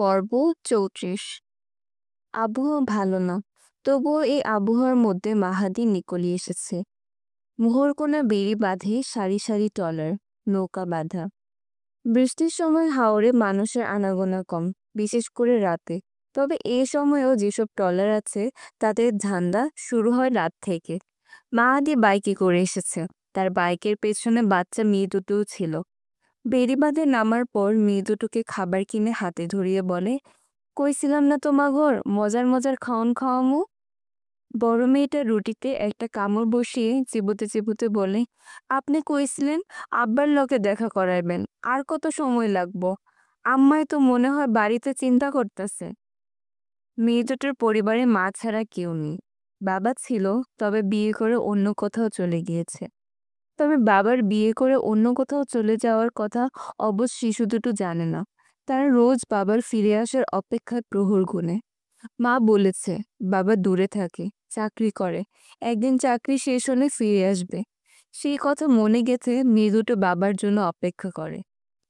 পর্ব ৩৪। আবহাওয়া ভালো না, তবুও এই আবহাওয়ার মধ্যে মাহাদি নিকলি এসেছে। মোহরকোনা বেড়ি বাঁধে সারি সারি ট্রলার, নৌকা বাঁধা। বৃষ্টির সময় হাওরে মানুষের আনাগোনা কম, বিশেষ করে রাতে। তবে এই সময়েও যেসব ট্রলার আছে তাদের ধান্দা শুরু হয় রাত থেকে। মাহাদি বাইকে করে এসেছে, তার বাইকের পেছনে বাচ্চা মেয়ে দুটোও ছিল। বেড়িবাঁধে নামার পর মেয়ে দুটোকে খাবার কিনে হাতে ধরিয়ে বলে, কইছিলাম না তোমাগর মজার মজার খাওন খাওয়ামু। বড় মেয়েটা রুটিতে একটা কামড় বসিয়ে চিবোতে চিবোতে বলে, আপনি কইছিলেন আব্বার লগে দেখা করাইবেন, আর কত সময় লাগবো? আম্মাই তো মনে হয় বাড়িতে চিন্তা করতেছে। মেয়ে দুটোর পরিবারে মা ছাড়া কেউ নেই। বাবা ছিল, তবে বিয়ে করে অন্য কোথাও চলে গিয়েছে। তবে বাবার বিয়ে করে অন্য কোথাও চলে যাওয়ার কথা অবশ্য শিশু দুটো জানে না। তারা রোজ বাবার ফিরে আসার অপেক্ষায় প্রহর গুনে। মা বলেছে বাবা দূরে থাকে, চাকরি করে, একদিন চাকরি শেষ হলে ফিরে আসবে। সেই কথা মনে গেছে মেয়ে দুটো বাবার জন্য অপেক্ষা করে।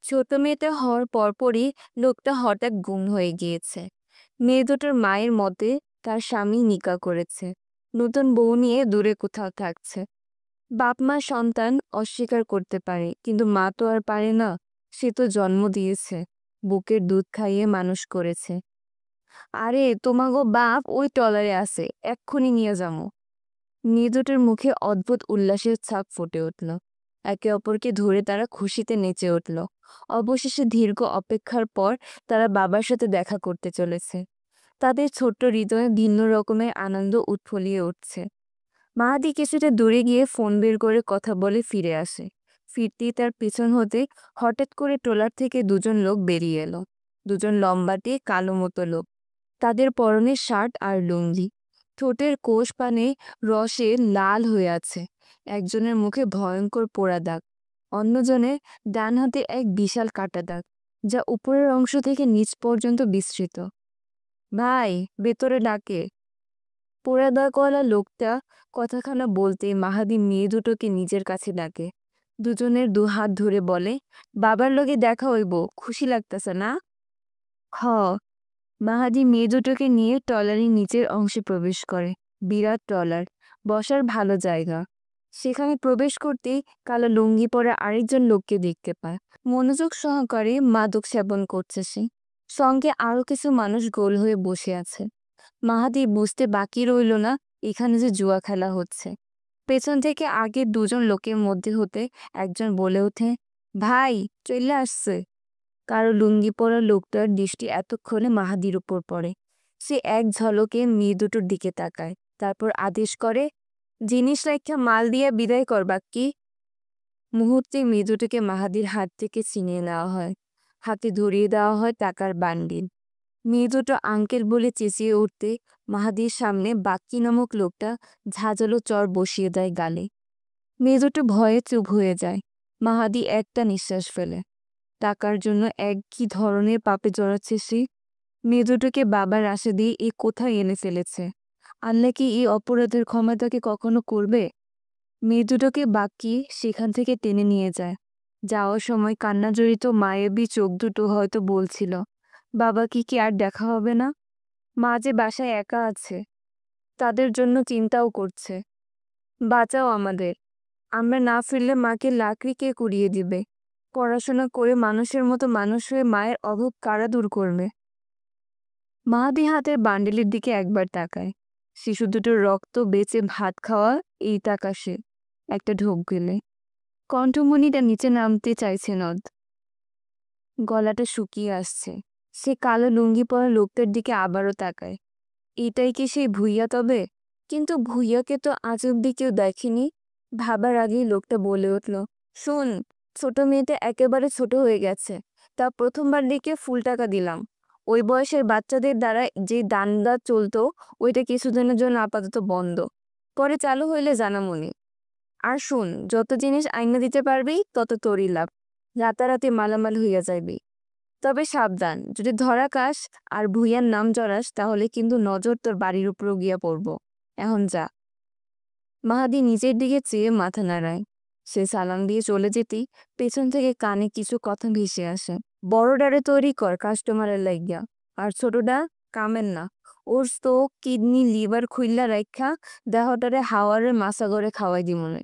ছোট মেয়েটা হওয়ার পরপরই লোকটা হঠাৎ গুম হয়ে গিয়েছে। মেয়ে দুটোর মায়ের মতে তার স্বামী নিকা করেছে, নতুন বউ নিয়ে দূরে কোথাও থাকছে। বাপ মা সন্তান অস্বীকার করতে পারে, কিন্তু মা তো আর পারে না। সে তো জন্ম দিয়েছে, বুকের দুধ খাইয়ে মানুষ করেছে। আরে তোমাগো বাপ ওই ট্রলারে আছে, এক্ষুনি নিয়ে যাবো। মেয়ে দুটোর মুখে অদ্ভুত উল্লাসের ছাপ ফুটে উঠল। একে অপরকে ধরে তারা খুশিতে নেচে উঠল। অবশেষে দীর্ঘ অপেক্ষার পর তারা বাবার সাথে দেখা করতে চলেছে। তাদের ছোট্ট হৃদয়ে ভিন্ন রকমের আনন্দ উৎফুল্লিয়ে উঠছে। মাহাদি কিছুটা দূরে গিয়ে ফোন বের করে কথা বলে ফিরে আসে। ফিরতেই তার পিছন হতে হঠাৎ করে ট্রলার থেকে দুজন লোক বেরিয়ে এলো। দুজন লম্বাটে কালো মতো লোক। তাদের পরনে শার্ট আর লুঙ্গি। ঠোঁটের কোষ পানে রসে লাল হয়ে আছে। একজনের মুখে ভয়ঙ্কর পোড়া দাগ, অন্যজনের ডান হাতে এক বিশাল কাটা দাগ, যা উপরের অংশ থেকে নিচ পর্যন্ত বিস্তৃত। ভাই, ভেতরে ডাকে। পোড়া দাগওয়ালা লোকটা কথাখানা বলতে মাহাদি মেয়ে দুটোকে নিজের কাছে ডাকে। দুজনের দু হাত ধরে বলে, বাবার লগে দেখা হইব, খুশি লাগতাছে না? হ। মাহাদি মেয়ে দুটোকে নিয়ে ট্রলারের নিচের অংশে প্রবেশ করে। বিরাট ট্রলার, বসার ভালো জায়গা। সেখানে প্রবেশ করতেই কালো লুঙ্গি পরা আরেকজন লোককে দেখতে পায়। মনোযোগ সহকারে মাদক সেবন করছে সে। সঙ্গে আরো কিছু মানুষ গোল হয়ে বসে আছে। মাহাদি বুঝতে বাকি রইল না এখানে যে জুয়া খেলা হচ্ছে। পেছন থেকে আগের দুজন লোকের মধ্যে হতে একজন বলে ওঠে, ভাই চলে আসছে। কারো লুঙ্গি পরা লোকটার দৃষ্টি এতক্ষণে মাহাদির উপর পড়ে। সে এক ঝলকে মেয়ে দুটোর দিকে তাকায়, তারপর আদেশ করে, জিনিস রাখা মাল দিয়ে বিদায় করবা কি? মুহূর্তে মেয়ে দুটোকে মাহাদির হাত থেকে ছিনিয়ে নেওয়া হয়। হাতে ধরিয়ে দেওয়া হয় টাকার বান্ডিল। মেয়ে দুটো আঙ্কেল বলে চেঁচিয়ে উঠতে মাহাদির সামনে বাক্কি নামক লোকটা ঝাঁঝালো চর বসিয়ে দেয় গালে। মেয়ে দুটো ভয়ে চুপ হয়ে যায়। মাহাদি একটা নিঃশ্বাস ফেলে। টাকার জন্য এক কি ধরনের পাপে জড়াচ্ছে সে। মেয়ে দুটোকে বাবার আশা দিয়ে এ কোথায় এনে ফেলেছে। আল্লাহ কি এই অপরাধের ক্ষমা তাকে কখনো করবে? মেয়ে দুটোকে বাকি সেখান থেকে টেনে নিয়ে যায়। যাওয়ার সময় কান্নাজড়িত মায়াবী চোখ দুটো হয়তো বলছিল, বাবা কি আর দেখা হবে না? মা যে বাসায় একা আছে, তাদের জন্য চিন্তাও করছে। বাঁচাও আমাদের, আমরা না ফিরলে মাকে লাকড়ি কে কুড়িয়ে দিবে? পড়াশোনা করে মানুষের মতো মানুষ হয়ে মায়ের অভাব কারা দূর করবে? মাহাদি হাতের বান্ডেলের দিকে একবার তাকায়। শিশু দুটোর রক্ত বেচে ভাত খাওয়া এই টাকা সে। একটা ঢোক গেলে কণ্ঠমণিটা নিচে নামতে চাইছে নদ, গলাটা শুকিয়ে আসছে। সে কালো লুঙ্গি পরা লোকটার দিকে আবারও তাকায়। এটাই কি সেই ভুইয়া তবে? কিন্তু ভুইয়াকে তো আজ অব্দি কেউ দেখেনি। ভাবার আগেই লোকটা বলে উঠল, শোন, ছোট মেয়েটা একেবারে ছোট হয়ে গেছে। তা প্রথমবার দিকে ফুল টাকা দিলাম। ওই বয়সের বাচ্চাদের দ্বারা যে দান্দা চলতো, ওইটা কিছুদিনের জন্য আপাতত বন্ধ, পরে চালু হইলে জানামুনি। আর শোন, যত জিনিস আইনা দিতে পারবি তত তোরই লাভ। রাতারাতি মালামাল হইয়া যাইবি। তবে সাবধান, যদি ধরা খাস আর ভুইয়ার নাম জড়াস তাহলে কিন্তু নজর তোর বাড়ির উপরও গিয়া পড়ব। এখন যা। মাহাদি নিজের দিকে চেয়ে মাথা নাড়ায়। সে সালাম দিয়ে চলে যেতেই পেছন থেকে কানে কিছু কথা ভেসে আসে। বড় ডারে তৈরি কর কাস্টমারের লাইগা। আর ছোটটা কামের না, ওর চোখ কিডনি লিভার খুইল্লা রাইখা দেহটারে হাওয়ারে মাসা করে খাওয়াই দিমনে।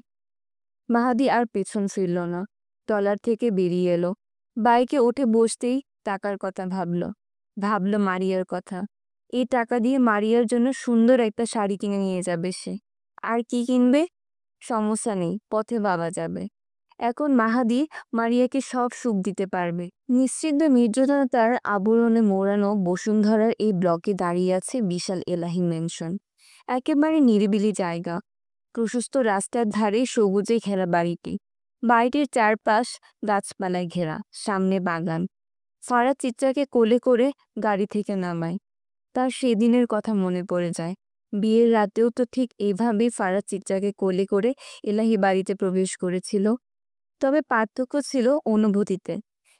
মাহাদি আর পেছন ফিরল না, ট্রলার থেকে বেরিয়ে এলো। বাইকে উঠে বসতেই টাকার কথা ভাবলো মারিয়ার কথা। এই টাকা দিয়ে মারিয়ার জন্য সুন্দর একটা শাড়ি কিনে নিয়ে যাবে সে। আর কি কিনবে? সমস্যা নেই, পথে ভাবা যাবে। এখন মাহাদি মারিয়াকে সব সুখ দিতে পারবে। নিশ্চিন্ত নির্জনতার আবরণে মোড়ানো বসুন্ধরার এই ব্লকে দাঁড়িয়ে আছে বিশাল এলাহি ম্যানশন। একেবারে নিরিবিলি জায়গা, প্রশস্ত রাস্তার ধারে সবুজে ঘেরা বাড়িটি। বাড়িটির চারপাশ গাছপালায় ঘেরা, সামনে বাগান। ফারাদ চিত্রাকে কোলে করে গাড়ি থেকে নামায়। তার সেদিনের কথা মনে পড়ে যায়। বিয়ের রাতেও তো ঠিক এইভাবেই ফারাদ চিত্রাকে কোলে করে এলাহি বাড়িতে প্রবেশ করেছিল। তবে পার্থক্য ছিল অনুভূতিতে।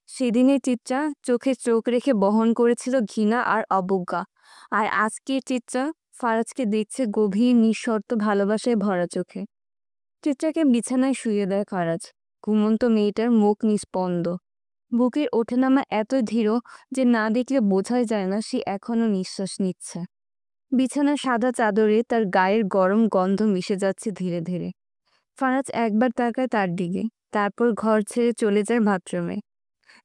সেদিনের চিত্রা চোখে চোখ রেখে বহন করেছিল ঘৃণা আর অবজ্ঞা, আর আজকের চিত্রা ফারাজকে দেখছে গভীর নিঃশর্ত ভালোবাসায় ভরা চোখে। চিত্রাকে বিছানায় শুয়ে দেয় ফারাজ। ঘুমন্ত মেয়েটার মুখ নিস্পন্দ, বুকের ওঠানামা এত ধীর যে না দেখলে বোঝাই যায় না সে এখনো নিঃশ্বাস নিচ্ছে। বিছানার সাদা চাদরে তার গায়ের গরম গন্ধ মিশে যাচ্ছে ধীরে ধীরে। ফারাজ একবার তাকায় তার দিকে, তারপর ঘর ছেড়ে চলে যায় বাথরুমে।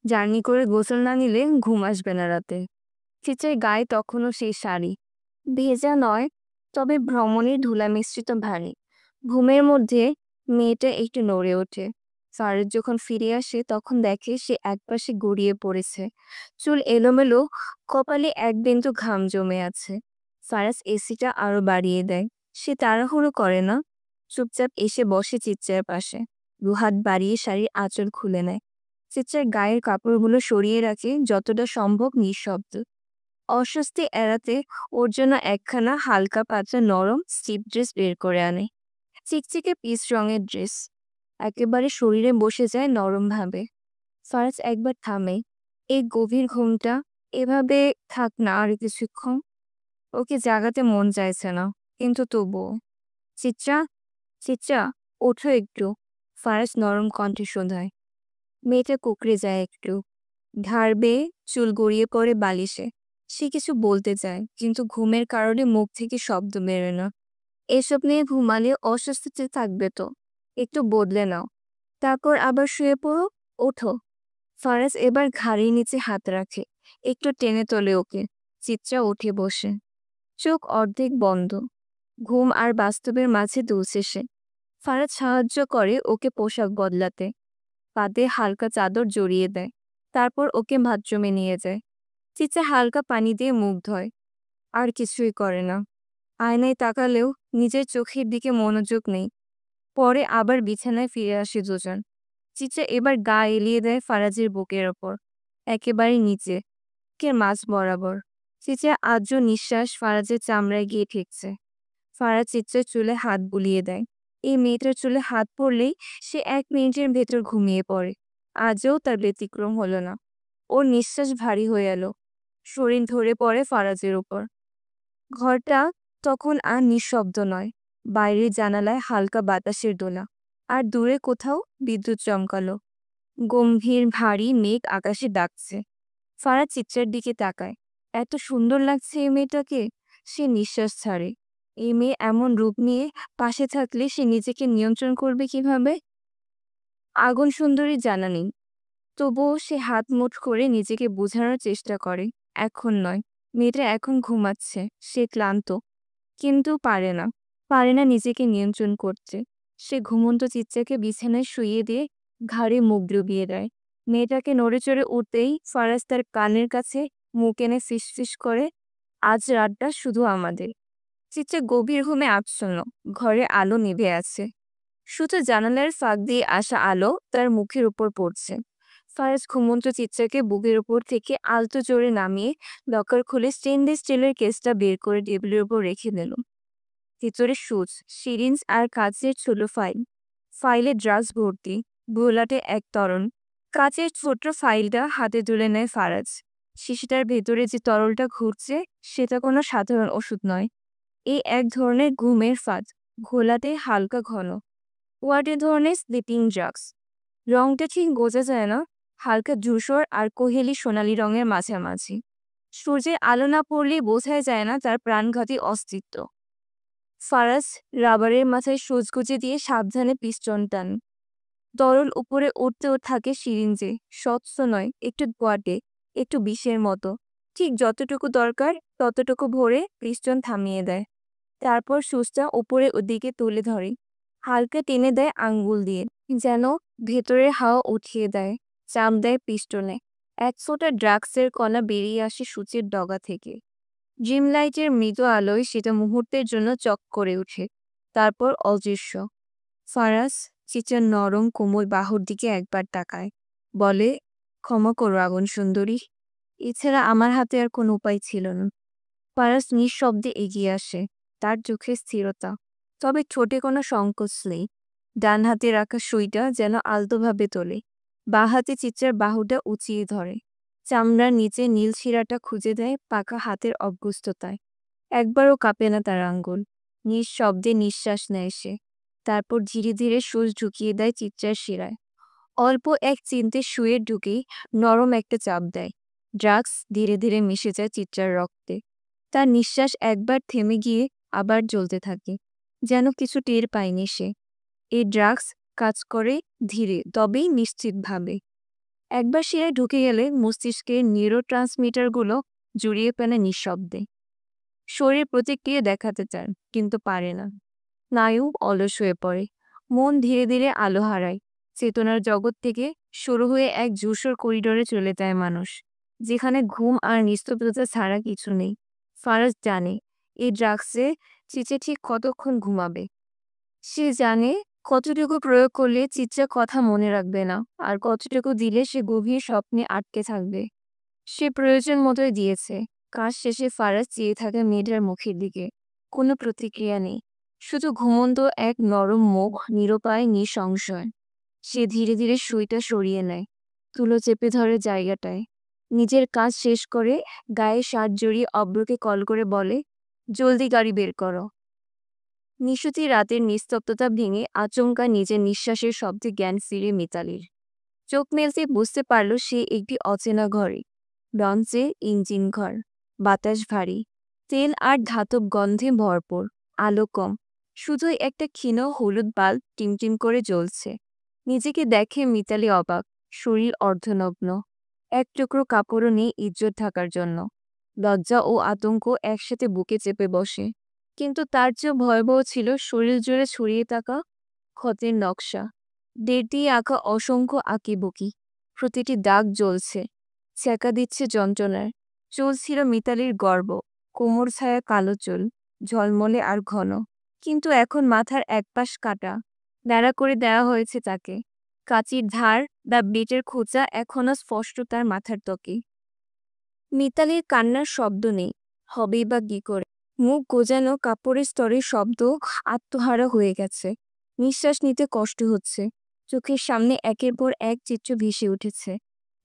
জার্নি করে গোসল না নিলে ঘুম আসবে না রাতে। চিত্রের গায়ে তখনও সেই শাড়ি, ভেজা নয়, তবে ভ্রমণের ধুলা মিশ্রিত ভারী। ঘুমের মধ্যে মেয়েটা একটু নড়ে ওঠে। ফারাজ যখন ফিরে আসে তখন দেখে সে একপাশে গড়িয়ে পড়েছে, চুল এলোমেলো, কপালে এক বিন্দু ঘাম জমে আছে। ফারাজ এসিটা আরো বাড়িয়ে দেয়। সে তাড়াহুড়ো করে না, চুপচাপ এসে বসে চিত্রার পাশে। দুহাত বাড়িয়ে শাড়ির আঁচল খুলে নেয়। চিত্রার গায়ের কাপড়গুলো সরিয়ে রাখে, যতটা সম্ভব নিঃশব্দ। অস্বস্তি এড়াতে ওর জন্য একখানা হালকা পাতলা নরম স্লিপ ড্রেস বের করে আনে। চিকচিকে পিচ রঙের ড্রেস, একেবারে শরীরে বসে যায় নরমভাবে। ফারাজ একবার থামে। এই গভীর ঘুমটা এভাবে থাক না আর কিছুক্ষণ। ওকে জাগাতে মন চাইছে না, কিন্তু তবুও। চিত্রা, চিত্রা, ওঠো একটু। ফারাজ নরম কণ্ঠে শোধায়। মেয়েটা কুঁকড়ে যায় একটু, ঘাড় বেয়ে চুল গড়িয়ে পড়ে বালিশে। সে কিছু বলতে চায়, কিন্তু ঘুমের কারণে মুখ থেকে শব্দ বেরোয় না। এসব নিয়ে ঘুমালে অস্বস্তিতে থাকবে তো, একটু বদলে নাও, তারপর আবার শুয়ে পড়ো। ওঠো। ফারাজ এবার ঘাড়ির নিচে হাত রাখে, একটু টেনে তোলে ওকে। চিত্রা উঠে বসে, চোখ অর্ধেক বন্ধ, ঘুম আর বাস্তবের মাঝে দুলছে সে। ফারাজ সাহায্য করে ওকে পোশাক বদলাতে, কাঁধে হালকা চাদর জড়িয়ে দেয়। তারপর ওকে বাথরুমে নিয়ে যায়। চিত্রা হালকা পানি দিয়ে মুখ ধোয়, আর কিছুই করে না। আয়নায় তাকালেও নিজের চোখের দিকে মনোযোগ নেই। পরে আবার বিছানায় ফিরে আসে দুজন। চিত্রা এবার গা এলিয়ে দেয় ফারাজের বুকের ওপর, একেবারে নিচে, কে মাঝ বরাবর। চিত্রা আর্দ্র নিঃশ্বাস ফারাজের চামড়ায় গিয়ে ঠেকছে। ফারাজ চিত্রের চুলে হাত বুলিয়ে দেয়। এই মেয়েটার চুলে হাত পড়লেই সে 1 মিনিটের ভেতর ঘুমিয়ে পড়ে। আজও তার ব্যতিক্রম হলো না। ওর নিঃশ্বাস ভারী হয়ে এলো, শরীর ধরে পড়ে ফারাজের উপর। ঘরটা তখন আর নিঃশব্দ নয়। বাইরের জানালায় হালকা বাতাসের দোলা, আর দূরে কোথাও বিদ্যুৎ চমকালো। গম্ভীর ভারী মেঘ আকাশে ডাকছে। ফারাজ চিত্রার দিকে তাকায়। এত সুন্দর লাগছে এই মেয়েটাকে। সে নিঃশ্বাস ছাড়ে। এই মেয়ে এমন রূপ নিয়ে পাশে থাকলে সে নিজেকে নিয়ন্ত্রণ করবে কিভাবে? আগুন সুন্দরী জানা নেই, তবুও সে হাত মুঠ করে নিজেকে বোঝানোর চেষ্টা করে। এখন নয়, মেয়েটা এখন ঘুমাচ্ছে, সে ক্লান্ত, কিন্তু পারে না নিজেকে নিয়ন্ত্রণ করতে। সে ঘুমন্ত চিত্রাকে বিছানায় শুইয়ে দিয়ে ঘাড়ে মুখ ডুবিয়ে দেয়। মেয়েটাকে নড়ে চড়ে উঠতেই ফারাজ তার কানের কাছে মুখ এনে ফিসফিস করে, আজ রাতটা শুধু আমাদের। চিত্রা গভীর ঘুমে আচ্ছন্ন, ঘরে আলো নিভে আছে, শুধু জানালার ফাঁক দিয়ে আসা আলো তার মুখের উপর পড়ছে। ফারাজ ঘুমন্ত চিত্রাকে বুকের উপর থেকে আলতো জোরে নামিয়ে লকার খুলে স্টেনলেস স্টিলের কেসটা বের করে টেবিলের উপর রেখে দিল। ভিতরে সুচ, সিরিঞ্জ আর কাচের ছোট ফাইলে ড্রাগস ভর্তি, ঘোলাটে এক তরল। কাচের ছোট্ট ফাইলটা হাতে তুলে নেয় ফারাজ। শিশিটার ভেতরে যে তরলটা ঘুরছে সেটা কোনো সাধারণ ওষুধ নয়। এই এক ধরনের ঘুমের ফাঁদ, ঘোলাটে হালকা ঘন, ওয়ার্ডে ধরনের স্লিপিং ড্রাগস। রংটা ঠিক বোঝা যায় না, হালকা ধূসর আর কোহেলি সোনালি রঙের মাঝামাঝি। সূর্যের আলো না পড়লেই বোঝাই যায় না তার প্রাণঘাতী অস্তিত্ব। ফারাজ রাবারের মাথায় সুঁচ দিয়ে সাবধানে পিস্টন টান। তরল উপরে উঠতেও থাকে সিরিঞ্জে, স্বচ্ছ নয়, একটু গোয়াটে, একটু বিষের মতো। ঠিক যতটুকু দরকার ততটুকু ভরে পিস্টন থামিয়ে দেয়। তারপর সুচটা ওপরে ওদিকে তুলে ধরে, হালকা টেনে দেয় আঙ্গুল দিয়ে, যেন ভেতরের হাওয়া উঠিয়ে দেয়। চাপ দেয় পিস্টনে, এক ফোঁটা ড্রাগসের কণা বেরিয়ে আসে সূচের ডগা থেকে। ড্রিম লাইটের মৃদু আলোয় সেটা মুহূর্তের জন্য চক করে ওঠে, তারপর অদৃশ্য। ফারাজ চিচার নরম কোমল বাহুর দিকে একবার তাকায়, বলে, ক্ষমা করো আগুন সুন্দরী, এছাড়া আমার হাতে আর কোনো উপায় ছিল না। ফারাজ নিঃশব্দে এগিয়ে আসে, তার চোখে স্থিরতা, তবে ঠোঁটে কোনো সংকোচ নেই। ডান হাতে রাখা সুইটা যেন আলতোভাবে তোলে, বাঁ হাতে চিত্রার বাহুটা উঁচিয়ে ধরে, চামড়ার নিচে নীল শিরাটা খুঁজে দেয় পাকা হাতের অভ্যস্ততায়। একবারও কাঁপে না তার আঙ্গুল, নিঃশব্দে নিঃশ্বাস নেয় সে। তারপর ধীরে ধীরে সুচ ঢুকিয়ে দেয় চিত্রার শিরায়। অল্প এক চিমটে সুইয়ে ঢুকেই নরম একটা চাপ দেয়। ড্রাগস ধীরে ধীরে মিশে যায় চিত্রার রক্তে। তার নিঃশ্বাস একবার থেমে গিয়ে আবার জ্বলতে থাকে, যেন কিছু টের পায়নি সে। এই ড্রাগস কাজ করে ধীরে তবেই নিশ্চিতভাবে। একবার শিরায় ঢুকে গেলে মস্তিষ্কের নিউরোট্রান্সমিটারগুলো জুড়িয়ে ফেলে নিঃশব্দে। শরীর প্রতিক্রিয়া দেখাতে চায়, কিন্তু পারে না। স্নায়ু অলস হয়ে পড়ে, মন ধীরে ধীরে আলো হারায়। চেতনার জগৎ থেকে শুরু হয়ে এক ধূসর করিডোরে চলে যায় মানুষ, যেখানে ঘুম আর নিস্তব্ধতা ছাড়া কিছু নেই। ফারাজ জানে এই ড্রাগসে চিচে ঠিক কতক্ষণ ঘুমাবে। সে জানে কতটুকু প্রয়োগ করলে চিত্রা কথা মনে রাখবে না, আর কতটুকু দিলে সে গভীর স্বপ্নে আটকে থাকবে। সে প্রয়োজন মতোই দিয়েছে। কাজ শেষে ফারাজ চেয়ে থাকে মেয়েটার মুখের দিকে। কোনো প্রতিক্রিয়া নেই, শুধু ঘুমন্ত এক নরম মুখ, নিরুপায় নিঃসংশয়। সে ধীরে ধীরে সুইটা সরিয়ে নেয়, তুলো চেপে ধরে জায়গাটায়। নিজের কাজ শেষ করে গায়ে শার্ট জড়িয়ে অব্রকে কল করে বলে, জলদি গাড়ি বের করো। নিশুতি রাতের নিস্তব্ধতা ভেঙে আচমকা নিজের নিঃশ্বাসের শব্দে জ্ঞান ফিরে মিতালির। চোখ মেলতে বুঝতে পারল সে একটি অচেনা ঘরে। লঞ্চে ইঞ্জিন ঘর, বাতাস ভারী, তেল আর ধাতব গন্ধে ভরপুর। আলো কম, শুধুই একটা ক্ষীণ হলুদ বাল্ব টিমটিম করে জ্বলছে। নিজেকে দেখে মিতালি অবাক, শরীর অর্ধনগ্ন, এক টুকরো কাপড়ও নেই ইজ্জত ঢাকার জন্য। লজ্জা ও আতঙ্ক একসাথে বুকে চেপে বসে, কিন্তু তার চেয়েও ভয়াবহ ছিল শরীর জুড়ে ছড়িয়ে থাকা ক্ষতের নকশা। দেড় দিয়ে আঁকা অসংখ্য আঁকিবুকি, প্রতিটি দাগ জ্বলছে, ছ্যাঁকা দিচ্ছে যন্ত্রণার। চুল ছিল মিতালির গর্ব, কোমর ছায়া কালো চুল, ঝলমলে আর ঘন। কিন্তু এখন মাথার একপাশ কাটা, ন্যাড়া করে দেওয়া হয়েছে তাকে। কাঁচির ধার বা ব্লেডের খোঁচা এখনো স্পষ্ট তার মাথার ত্বকে। মিতালির কান্নার শব্দ নেই, হবেই বা কী করে। মুখ গোজানো কাপড়ের স্তরের শব্দ আত্মহারা হয়ে গেছে। নিঃশ্বাস নিতে কষ্ট হচ্ছে। চোখের সামনে একের পর এক চিত্র ভেসে উঠেছে।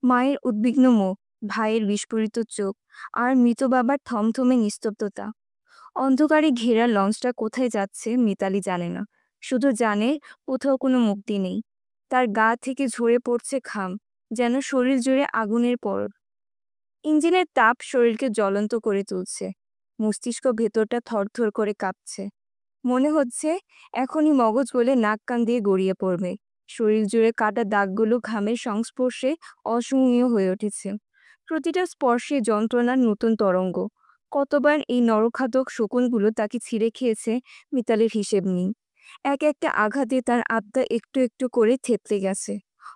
মায়ের উদ্বিগ্ন মুখ, ভাইয়ের বিস্ফোরিত চোখ, আর মৃত বাবার থমথমে নিস্তব্ধতা। অন্ধকারে ঘেরা লঞ্চটা কোথায় যাচ্ছে মিতালি জানে না, শুধু জানে কোথাও কোনো মুক্তি নেই। তার গা থেকে ঝরে পড়ছে ঘাম, যেন শরীর জুড়ে আগুনের পরত। ইঞ্জিনের তাপ শরীরকে জ্বলন্ত করে তুলছে, মস্তিষ্ক ভেতরটা থরথর করে কাঁপছে। মনে হচ্ছে এখনই মগজ বলে নাক কান দিয়ে গড়িয়ে পড়বে। শরীর জুড়ে কাটা দাগগুলো ঘামের সংস্পর্শে অসহনীয় হয়ে উঠেছে। প্রতিটা স্পর্শে যন্ত্রণার নতুন তরঙ্গ। কতবার এই নরখাতক শকুনগুলো তাকে ছিঁড়ে খেয়েছে মিতালের হিসেব নেই। এক একটা আঘাতে তার আত্মা একটু একটু করে থেতলে গেছে।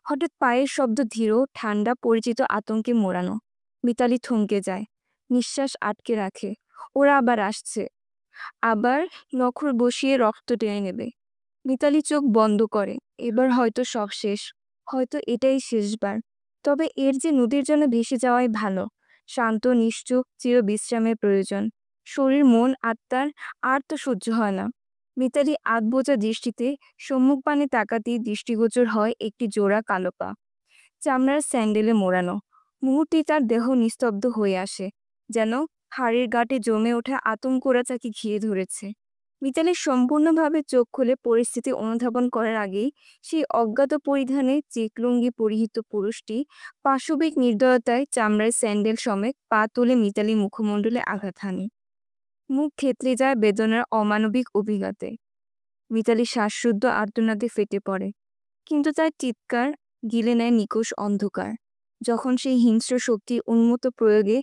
হঠাৎ পায়ের শব্দ ধীর, ঠান্ডা, পরিচিত আতঙ্কে মোড়ানো। মিতালি থমকে যায়, নিঃশ্বাস আটকে রাখে। ওরা আবার আসছে, আবার নখর বসিয়ে রক্ত টেনে নেবে। মিতালি চোখ বন্ধ করে। এবার হয়তো সব শেষ, হয়তো এটাই শেষবার। তবে এর যে নদীর জন্য ভেসে যাওয়াই ভালো। শান্ত, নিশ্চুপ, চির বিশ্রামের প্রয়োজন। শরীর, মন, আত্মার আর তো সহ্য হয় না। মিতালি আধবোঝা দৃষ্টিতে সম্মুখপানে তাকাতেই দৃষ্টিগোচর হয় একটি জোড়া কালো পা, চামড়ার স্যান্ডেলে মোড়ানো। মুহূর্তেই তার দেহ নিস্তব্ধ হয়ে আসে, যেন হাড়ের গাঁটে জমে ওঠা আতঙ্করা তাকে ঘিরে ধরেছে। মিতালি সম্পূর্ণভাবে চোখ খুলে পরিস্থিতি অনুধাবন করার আগেই সেই অজ্ঞাত পরিধানে চেক লুঙ্গি পরিহিত পুরুষটি পাশবিক নির্দয়তায় চামড়ার স্যান্ডেল সমেত পা তুলে মিতালি মুখমণ্ডলে আঘাত হানে। মুখ থেতলে যায় বেদনার অমানবিক অভিঘাতে। মিতালি শ্বাসরুদ্ধ আর্তনাদে ফেটে পড়ে, কিন্তু তার চিৎকার গিলে নেয় নিকষ অন্ধকার। যখন সেই হিংস্র শক্তির উন্মত্ত প্রয়োগে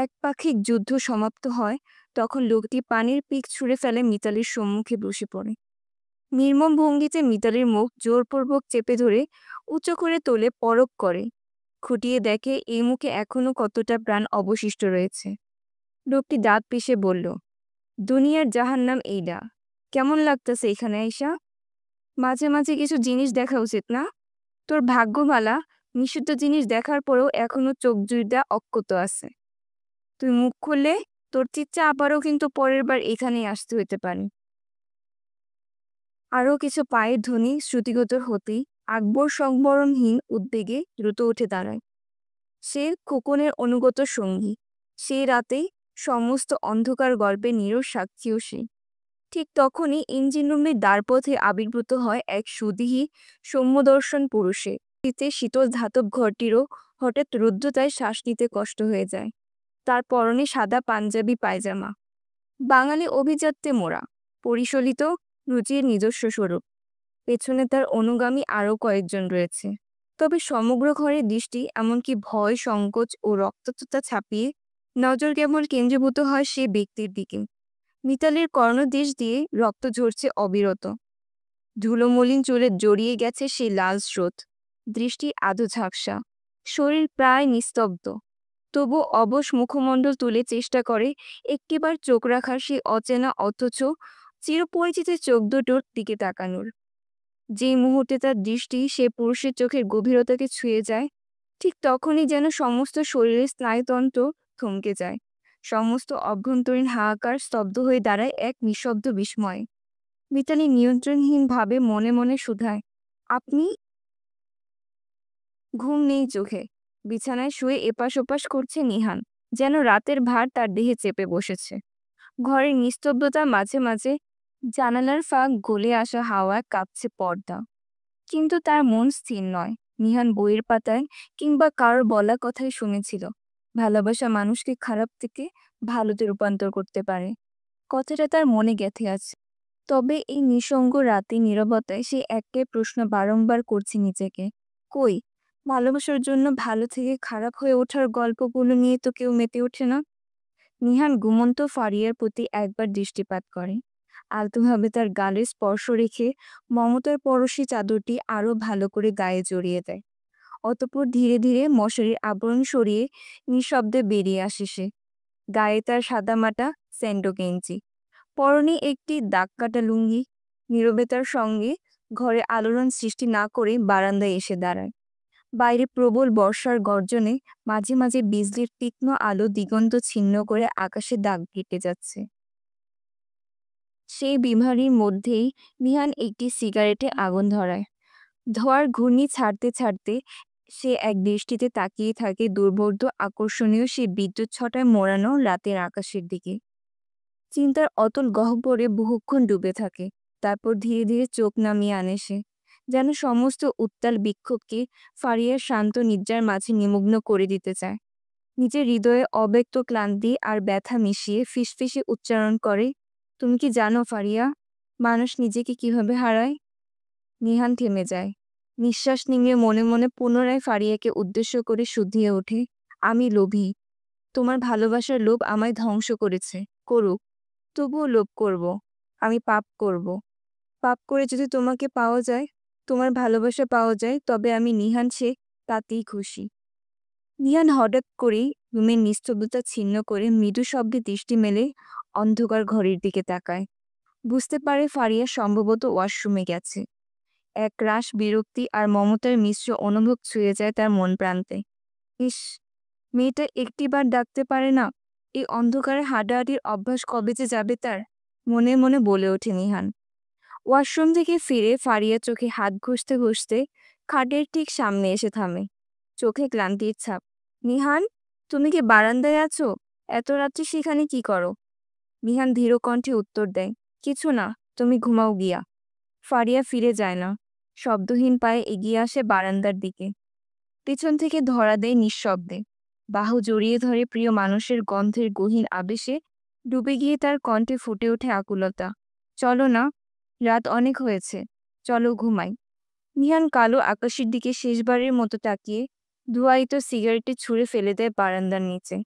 একপাক্ষিক যুদ্ধ সমাপ্ত হয়, তখন লোকটি পানির পিক ছুঁড়ে ফেলে মিতালির সম্মুখে বসে পড়ে। নির্মম ভঙ্গিতে মিতালির মুখ জোরপূর্বক চেপে ধরে উঁচু করে তোলে, পরখ করে, খুঁটিয়ে দেখে এই মুখে এখনো কতটা প্রাণ অবশিষ্ট রয়েছে। লোকটি দাঁত পিষে বলল, দুনিয়ার জাহান্নাম এইডা। কেমন লাগতেছে এখানে আইসা? মাঝে মাঝে কিছু জিনিস দেখা উচিত না? তোর ভাগ্যমালা নিষিদ্ধ জিনিস দেখার পরেও এখনো চোখ জুড়া অক্ষত আছে। তুই মুখ খুললে তোর চিচ্চা আবারও কিন্তু পরের বার এখানেই আসতে হইতে পারে। আরও কিছু পায়ের ধ্বনি শ্রুতিগত হতেই আকবর সংবরণহীন উদ্বেগে দ্রুত উঠে দাঁড়ায়। সে খোকনের অনুগত সঙ্গী। সেই রাতেই সমস্ত অন্ধকার গল্পের নীরব সাক্ষীও সে। ঠিক তখনই ইঞ্জিন রুমের দ্বারপথে আবির্ভূত হয় এক সুদেহী সৌম্যদর্শন পুরুষে। শীতে শীতল ধাতব ঘরটিরও হঠাৎ রুদ্ধতায় শ্বাস নিতে কষ্ট হয়ে যায়। তার পরনে সাদা পাঞ্জাবি পায়জামা, বাঙালি অভিজাত্যে মোড়া, পরিশোলিত রুচির নিজস্ব স্বরূপ। পেছনে তার অনুগামী আরও কয়েকজন রয়েছে, তবে সমগ্র ঘরের দৃষ্টি এমনকি ভয়, সংকোচ ও রক্তচোষা ছাপিয়ে নজর কেবল কেন্দ্রীভূত হয় সে ব্যক্তির দিকে। মিতালির কর্ণদেশ দিয়ে রক্ত ঝরছে অবিরত। ধুলোমলিন চুলে জড়িয়ে গেছে সেই লাল স্রোত। দৃষ্টি আধো ঝাপসা, শরীর প্রায় নিস্তব্ধ। তবু অবশ মুখমণ্ডল তুলে চেষ্টা করে একটিবার চোখ রাখার সেই অচেনা অথচ চিরপরিচিত চোখ দুটোর দিকে তাকানোর। যে মুহূর্তে তার দৃষ্টি সে পুরুষের চোখের গভীরতাকে ছুঁয়ে যায়, ঠিক তখনই যেন সমস্ত শরীরের স্নায়ুতন্ত্র থমকে যায়। সমস্ত অভ্যন্তরীণ হাহাকার স্তব্ধ হয়ে দাঁড়ায় এক নিঃশব্দ বিস্ময়ে। মিতালি নিয়ন্ত্রণহীনভাবে মনে মনে শুধায়, আপনি? ঘুম নেই চোখে। বিছানায় শুয়ে এপাশ ওপাশ করছে নিহান, যেন রাতের ভার তার দেহে চেপে বসেছে। ঘরের নিস্তব্ধতা মাঝে মাঝে জানালার ফাঁক গলে আসা হাওয়ায় কাঁপছে পর্দা। কিন্তু তার মন স্থির নয়। নিহান বইয়ের পাতায় কিংবা কারোর বলা কথাই শুনেছিল, ভালোবাসা মানুষকে খারাপ থেকে ভালোতে রূপান্তর করতে পারে। কথাটা তার মনে গেঁথে আছে। তবে এই নিঃসঙ্গ রাতে নীরবতায় সে একটাই প্রশ্ন বারংবার করছে নিজেকে, কই, ভালোবাসার জন্য ভালো থেকে খারাপ হয়ে ওঠার গল্পগুলো নিয়ে তো কেউ মেতে ওঠে না। নিহান ঘুমন্ত ফারিয়ার প্রতি একবার দৃষ্টিপাত করে, আলতোভাবে তার গালে স্পর্শ রেখে মমতার পরশী চাদরটি আরো ভালো করে গায়ে জড়িয়ে দেয়। অতঃপর ধীরে ধীরে মশারির আবরণ সরিয়ে নিঃশব্দে বেরিয়ে আসে সে। গায়ে তার সাদামাটা স্যান্ডো গেঞ্জি, পরনে একটি দাগকাটা লুঙ্গি। নীরবে তার সঙ্গে ঘরে আলোড়ন সৃষ্টি না করে বারান্দায় এসে দাঁড়ায়। বাইরে প্রবল বর্ষার গর্জনে মাঝে মাঝে বিজলির তীক্ষ্ণ আলো দিগন্ত ছিন্ন করে আকাশে দাগ কেটে যাচ্ছে। সেই বিমারির মধ্যেই নিহান একটি সিগারেটে আগুন ধরায়। ধোঁয়ার ঘূর্ণি ছাড়তে ছাড়তে সে এক দৃষ্টিতে তাকিয়ে থাকে দুর্বোধ্য আকর্ষণীয় সে বিদ্যুৎ ছটায় মোড়ানো রাতের আকাশের দিকে। চিন্তার অতল গহ্বরে বহুক্ষণ ডুবে থাকে। তারপর ধীরে ধীরে চোখ নামিয়ে আনে সে, যেন সমস্ত উত্তাল বিক্ষোভকে ফারিয়ার শান্ত নিদ্রার মাঝে নিমগ্ন করে দিতে চায়। নিজের হৃদয়ে অব্যক্ত ক্লান্তি আর ব্যথা মিশিয়ে ফিসফিসে উচ্চারণ করে, তুমি কি জানো ফারিয়া, মানুষ নিজেকে কিভাবে হারায়? নিহান থেমে যায়। নিঃশ্বাস নিংড়ে মনে মনে পুনরায় ফারিয়াকে উদ্দেশ্য করে শুধিয়ে ওঠে, আমি লোভী। তোমার ভালোবাসার লোভ আমায় ধ্বংস করেছে, করুক, তবুও লোভ করব। আমি পাপ করব। পাপ করে যদি তোমাকে পাওয়া যায়, তোমার ভালোবাসা পাওয়া যায়, তবে আমি নিহান সে তাতেই খুশি। নিহান হঠাৎ করেই রুমের নিস্তব্ধতা ছিন্ন করে মৃদু শব্দে দৃষ্টি মেলে অন্ধকার ঘরের দিকে তাকায়। বুঝতে পারে ফারিয়া সম্ভবত ওয়াশরুমে গেছে। এক রাশ বিরক্তি আর মমতার মিশ্র অনুভব ছুঁয়ে যায় তার মন প্রান্তে। ইস, মেয়েটা একটিবার ডাকতে পারে না। এই অন্ধকারে হাঁটাহাঁটির অভ্যাস কবে যে যাবে তার, মনে মনে বলে ওঠে নিহান। ওয়াশরুম থেকে ফিরে ফারিয়া চোখে হাত ঘষতে ঘষতে খাটের ঠিক সামনে এসে থামে, চোখে ক্লান্তির ছাপ। নিহান, তুমি কি বারান্দায় আছো? এত রাত্রে সেখানে কি করো? নিহান ধীর কণ্ঠে উত্তর দেয়, কিছু না, তুমি ঘুমাও গিয়া। ফারিয়া ফিরে যায় না। শব্দহীন পায়ে এগিয়ে আসে বারান্দার দিকে। পিছন থেকে ধরা দেয় নিঃশব্দে। বাহু জড়িয়ে ধরে প্রিয় মানুষের গন্ধের গহীন আবেশে ডুবে গিয়ে তার কণ্ঠে ফুটে ওঠে আকুলতা। চলো না, রাত অনেক হয়েছে, চলো ঘুমাই। নিহান কালো আকাশের দিকে শেষবারের মতো তাকিয়ে ধোঁয়ায়িত সিগারেটে ছুঁড়ে ফেলে দেয় বারান্দার নিচে।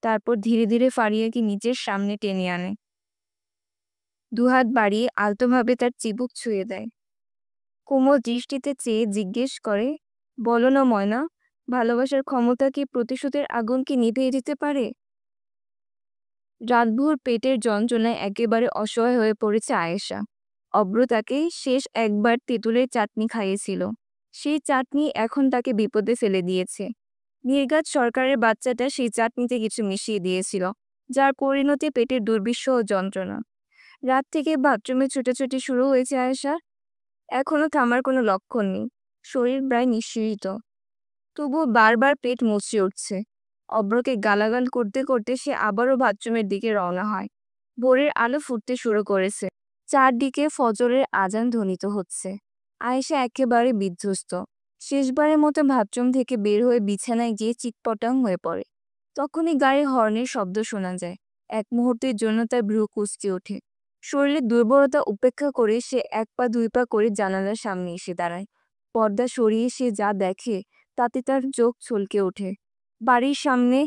তারপর ধীরে ধীরে ফারিয়াকে নিজের সামনে টেনে আনে। দুহাত বাড়িয়ে আলতোভাবে তার চিবুক ছুঁয়ে দেয়। কোমল দৃষ্টিতে চেয়ে জিজ্ঞেস করে, বলো না ময়না, ভালোবাসার ক্ষমতা কি প্রতিশোধের আগুনকে নিভিয়ে দিতে পারে? রাতভর পেটের যন্ত্রণায় একেবারে অসহায় হয়ে পড়েছে আয়েশা। অব্র তাকে শেষ একবার তেঁতুলের চাটনি খাইয়েছিল। সেই চাটনি এখন তাকে বিপদে ফেলে দিয়েছে। নির্ঘাত সরকারের বাচ্চাটা সেই চাটনিতে কিছু মিশিয়ে দিয়েছিল, যার পরিণতি পেটের দুর্বিষহ যন্ত্রণা। রাত থেকে বাথরুমে ছুটাছুটি শুরু হয়েছে আয়েশার। এখনো থামার কোনো লক্ষণ নেই। শরীর প্রায় নিঃসৃত, তবুও বারবার পেট মুচড়ে উঠছে। অব্রকে গালাগাল করতে করতে সে আবারও বাথরুমের দিকে রওনা হয়। ভোরের আলো ফুটতে শুরু করেছে। চারদিকে ফজরের আজান ধ্বনিত হচ্ছে। আয়েশা একেবারে বিধ্বস্ত। শেষবারের মতো বাথরুম থেকে বের হয়ে বিছানায় গিয়ে চিৎপটাং হয়ে পড়ে। তখনই গাড়ির হর্নের শব্দ শোনা যায়। এক মুহূর্তের জন্য তার ভ্রু কুঁচকে ওঠে। শরীরের দুর্বলতা উপেক্ষা করে সে এক পা দুই পা করে জানালার সামনে এসে দাঁড়ায়। পর্দা সরিয়ে সে যা দেখে তাতে তার চোখ চলকে ওঠে। বাড়ির সামনে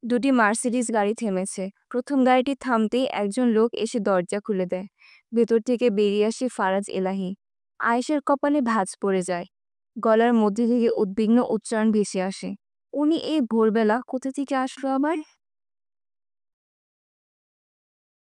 দুটি মার্সিডিজ গাড়ি থেমেছে। প্রথম গাড়িটি থামতেই একজন লোক এসে দরজা খুলে দেয়। ভেতর থেকে বেরিয়ে আসে ফারাজ এলাহি। আয়েশার কপালে ভাঁজ পড়ে যায়। গলার মধ্যে থেকে উদ্বিগ্ন উচ্চারণ ভেসে আসে, উনি এই ভোরবেলা কোথা থেকে আসলো আবার?